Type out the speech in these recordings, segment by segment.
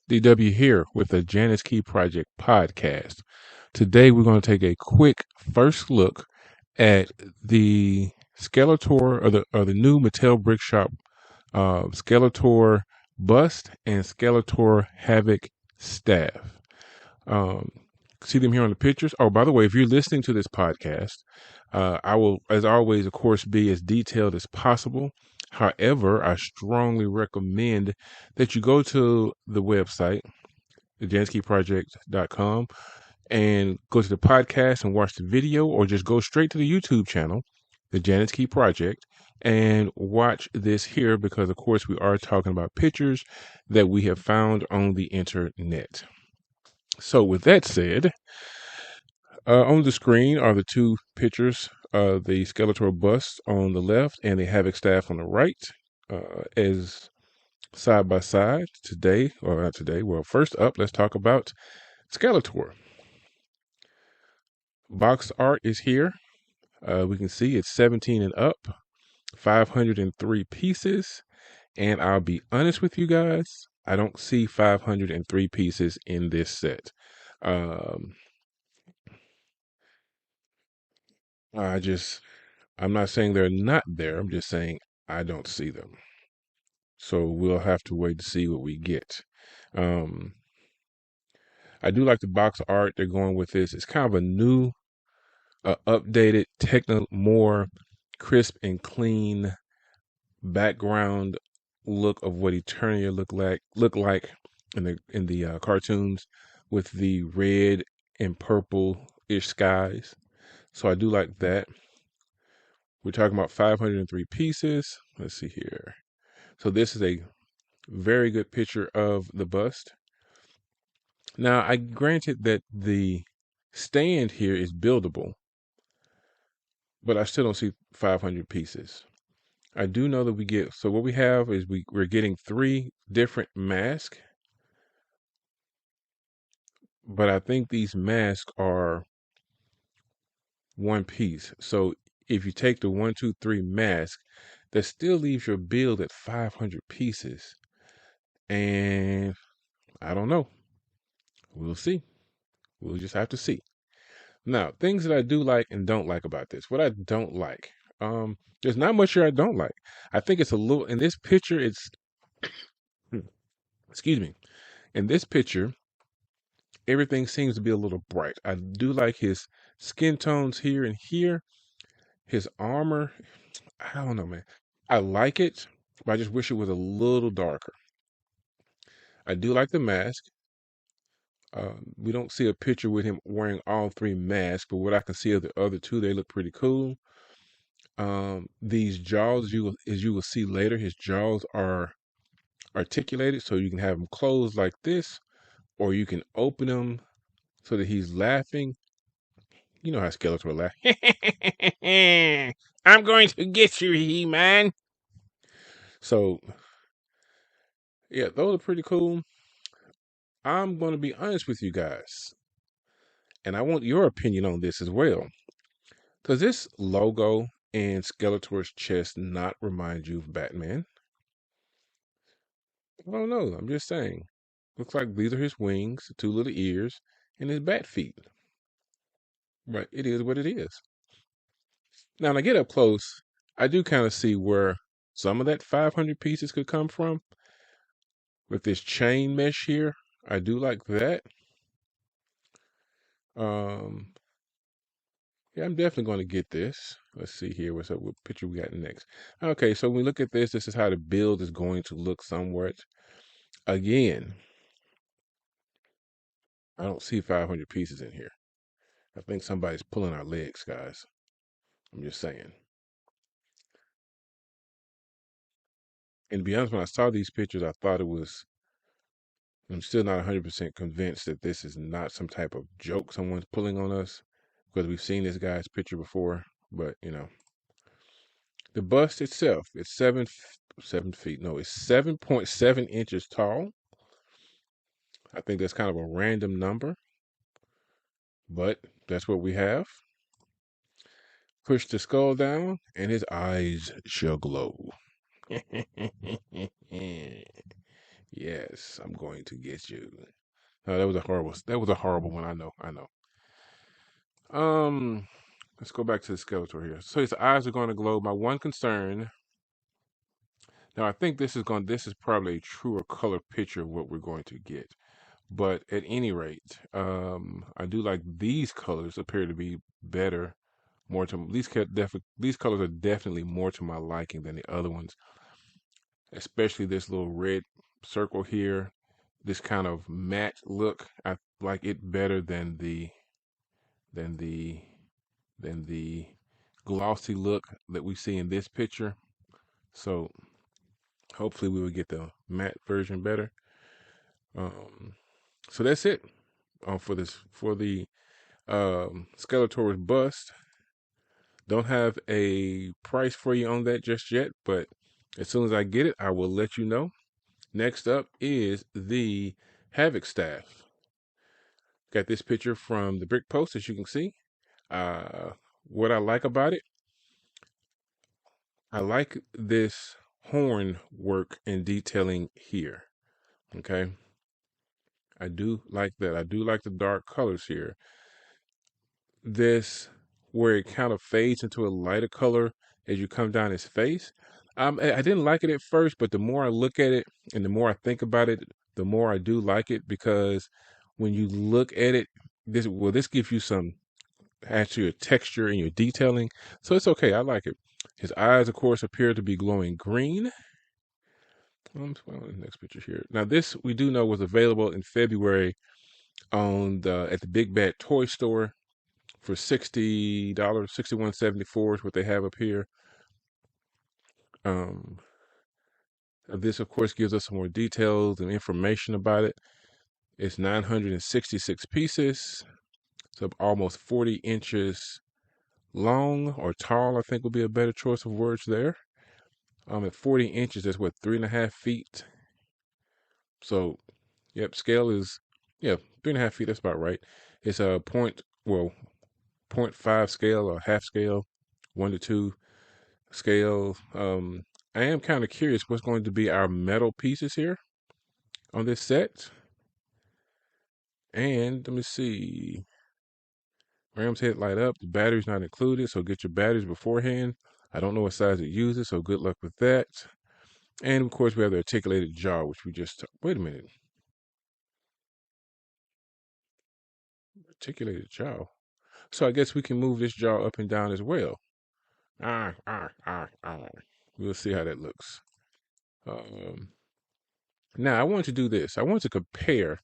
DW here with the Janice Key Project podcast. Today we're going to take a quick first look at the Skeletor or the new Mattel Brick Shop Skeletor bust and Skeletor HAVOC staff. Um, See them here on the pictures. Oh, by the way, if you're listening to this podcast, I will, as always, of course, be as detailed as possible. However, I strongly recommend that you go to the website, thejanskeyproject.com, and go to the podcast and watch the video, or just go straight to the YouTube channel, the Janice Key Project, and watch this here because, of course, we are talking about pictures that we have found on the internet. So, with that said, on the screen are the two pictures, the Skeletor bust on the left and the HAVOC staff on the right, as side by side today, or not today. Well, first up, let's talk about Skeletor. Box art is here. We can see it's 17 and up, 503 pieces. And I'll be honest with you guys, I don't see 503 pieces in this set. I'm not saying they're not there. I'm just saying I don't see them. So we'll have to wait to see what we get. I do like the box art they're going with this. It's kind of a new, updated, more crisp and clean background look of what Eternia look like in the cartoons, with the red and purple-ish skies. So I do like that. We're talking about 503 pieces. Let's see here. So this is a very good picture of the bust. Now, I granted that the stand here is buildable, but I still don't see 500 pieces. I do know that so what we have is we're getting 3 different masks, but I think these masks are one piece. So if you take the 1, 2, 3 mask, that still leaves your build at 500 pieces. And I don't know. We'll see. We'll just have to see. Now, things that I do like and don't like about this. What I don't like. There's not much here I don't like. I think it's a little, in this picture, excuse me. In this picture, everything seems to be a little bright. I do like his skin tones here and here. His armor, I don't know, man. I like it, but I just wish it was a little darker. I do like the mask. We don't see a picture with him wearing all 3 masks, but what I can see of the other 2, they look pretty cool. These jaws, as you will see later, his jaws are articulated, so you can have them closed like this, or you can open them so that he's laughing. You know how Skeletor laugh. I'm going to get you, He-Man. So, yeah, those are pretty cool. I'm going to be honest with you guys, and I want your opinion on this as well. Does this logo and Skeletor's chest not remind you of Batman? I don't know. I'm just saying. Looks like these are his wings, 2 little ears, and his bat feet. But it is what it is. Now, when I get up close, I do kind of see where some of that 500 pieces could come from. With this chain mesh here, I do like that. Yeah, I'm definitely going to get this. Let's see here. What picture we got next? Okay, so when we look at this is how the build is going to look somewhat. Again, I don't see 500 pieces in here. I think somebody's pulling our legs, guys. I'm just saying. And to be honest, when I saw these pictures, I thought it was, I'm still not 100% convinced that this is not some type of joke someone's pulling on us, because we've seen this guy's picture before. But, the bust itself, it's 7 feet. No, it's 7.7 inches tall. I think that's kind of a random number, but that's what we have. Push the skull down, and his eyes shall glow. Yes, I'm going to get you. Oh, that was a horrible one. I know. I know. Um, let's go back to the Skeletor here. So his eyes are going to glow. My one concern. Now I think this is probably a truer color picture of what we're going to get. But at any rate, I do like these colors appear to be better, more to these colors are definitely more to my liking than the other ones, especially this little red circle here, this kind of matte look. I like it better than the than the glossy look that we see in this picture. So hopefully we will get the matte version better. Um, so that's it for the Skeletor's bust. Don't have a price for you on that just yet, but as soon as I get it, I will let you know. Next up is the HAVOC staff. Got this picture from the Brick Post, as you can see. Uh, what I like about it, I like this horn work and detailing here. Okay, I do like that. I do like the dark colors here. This where it kind of fades into a lighter color as you come down his face. I didn't like it at first, but the more I look at it and the more I think about it, the more I do like it because when you look at it, this gives you some actually your texture and your detailing. So it's okay. I like it. His eyes, of course, appear to be glowing green. Well, the next picture here. Now, this we do know was available in February on the at the Big Bad Toy Store for $60, 61.74 is what they have up here. Um, this, of course, gives us some more details and information about it. It's 966 pieces, so almost 40 inches long or tall, I think would be a better choice of words there. At 40 inches, that's what, 3.5 feet. So, yep, scale is, yeah, 3.5 feet, that's about right. It's a point 0.5 scale or half scale, 1 to 2 scale. I am kind of curious what's going to be our metal pieces here on this set. And let me see. Ram's head light up. The battery's not included, so get your batteries beforehand. I don't know what size it uses, so good luck with that. And of course, we have the articulated jaw, which we just wait a minute. Articulated jaw. So I guess we can move this jaw up and down as well. Ah, ah, ah, ah. We'll see how that looks. Um, Now I want to do this. I want to compare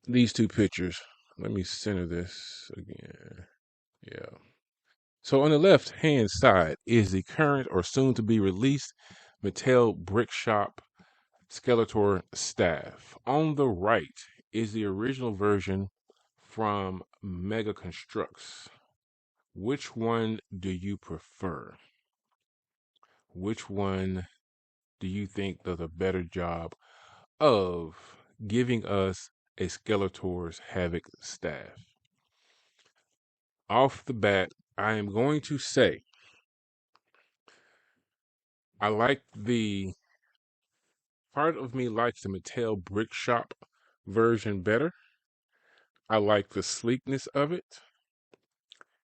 these two pictures. Let me center this again. Yeah. So on the left hand side is the current or soon to be released Mattel Brick Shop Skeletor staff. On the right is the original version from Mega Constructs. Which one do you prefer? Which one do you think does a better job of giving us a Skeletor's HAVOC staff? Off the bat, I am going to say I like the part of me likes the Mattel Brick Shop version better. I like the sleekness of it.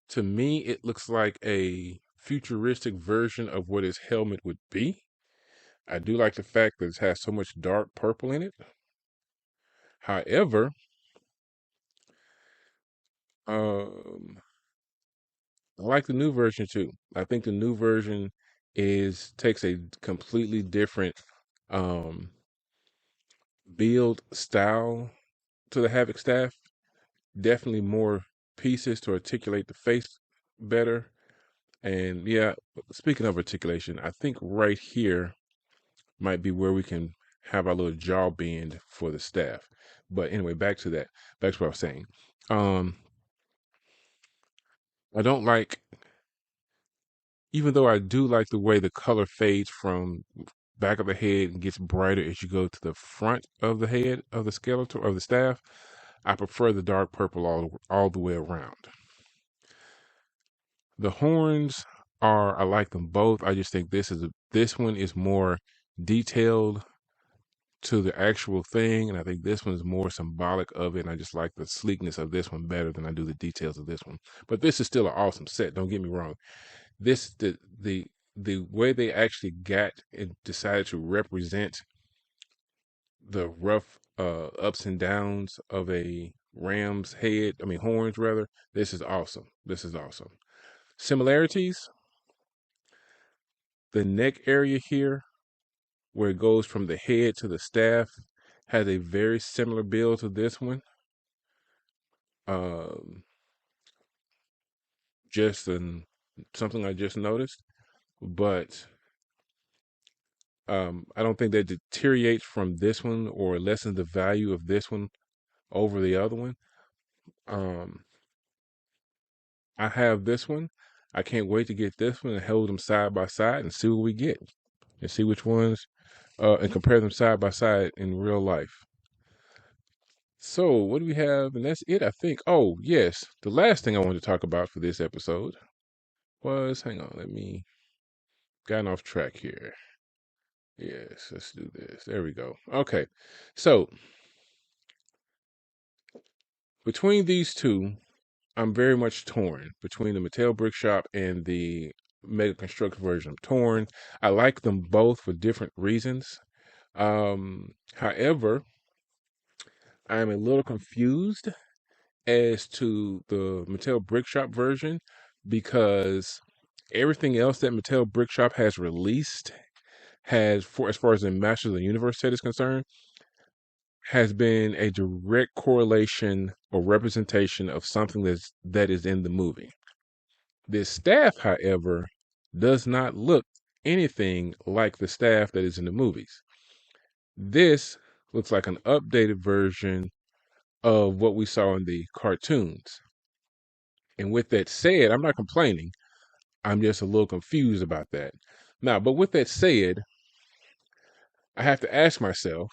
To me, it looks like a futuristic version of what his helmet would be. I do like the fact that it has so much dark purple in it. However, um, I like the new version too. I think the new version is takes a completely different um, build style to the HAVOC staff. Definitely more pieces to articulate the face better. And yeah, speaking of articulation, I think right here might be where we can have our little jaw bend for the staff. But anyway, back to that. Back to what I was saying. Um, I don't like, even though I do like the way the color fades from back of the head and gets brighter as you go to the front of the head of the skeleton of the staff. I prefer the dark purple all the way around. The horns I like them both. I just think this one is more detailed to the actual thing, and I think this one is more symbolic of it. And I just like the sleekness of this one better than I do the details of this one. But this is still an awesome set. Don't get me wrong. This the way they actually got and decided to represent the rough ups and downs of a ram's head. I mean horns rather. This is awesome. This is awesome. Similarities: the neck area here, where it goes from the head to the staff, has a very similar build to this one. Um, just something I just noticed, but I don't think that deteriorates from this one or lessens the value of this one over the other one. Um, I have this one. I can't wait to get this one and hold them side by side and see what we get and see which ones and compare them side by side in real life. So what do we have? And that's it, I think. Oh, yes. The last thing I wanted to talk about for this episode was, hang on, gotten off track here. Yes, let's do this. There we go. Okay. So between these two, I'm very much torn between the Mattel Brick Shop and the Mega Construct version. I'm torn. I like them both for different reasons. However, I'm a little confused as to the Mattel Brick Shop version because everything else that Mattel Brick Shop has released as far as the Masters of the Universe set is concerned, has been a direct correlation or representation of something that is in the movie. This staff, however, does not look anything like the staff that is in the movies. This looks like an updated version of what we saw in the cartoons. And with that said, I'm not complaining. I'm just a little confused about that. Now, but with that said, I have to ask myself,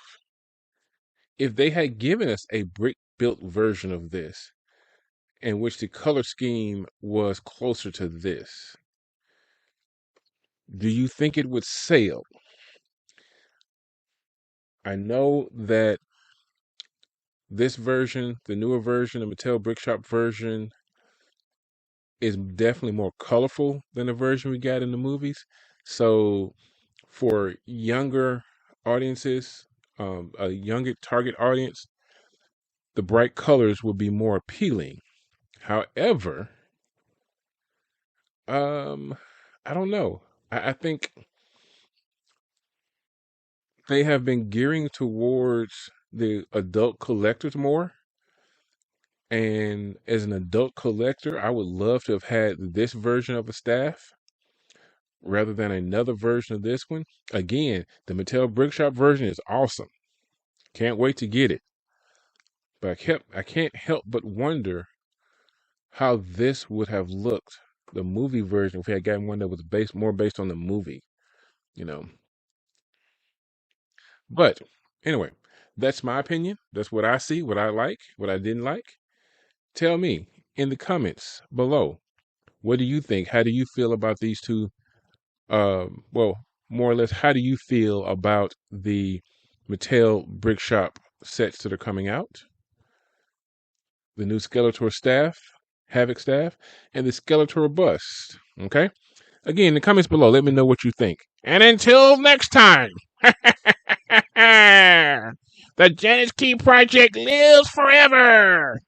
if they had given us a brick built version of this, in which the color scheme was closer to this, do you think it would sell? I know that this version, the newer version, the Mattel Brick Shop version, is definitely more colorful than the version we got in the movies. So for younger audiences, a younger target audience, the bright colors would be more appealing. However, I don't know. I think they have been gearing towards the adult collectors more. And as an adult collector, I would love to have had this version of the staff rather than another version of this one. Again, the Mattel Brick Shop version is awesome. Can't wait to get it. But I can't help but wonder how this would have looked, the movie version, if we had gotten one that was more based on the movie, you know. But anyway, that's my opinion. That's what I see, what I like, what I didn't like. Tell me in the comments below, what do you think? How do you feel about these two? Well, more or less, how do you feel about the Mattel Brick Shop sets that are coming out? The new Skeletor staff, HAVOC staff, and the Skeletor bust. Okay? Again, in the comments below, let me know what you think. And until next time, the Janice Key Project lives forever.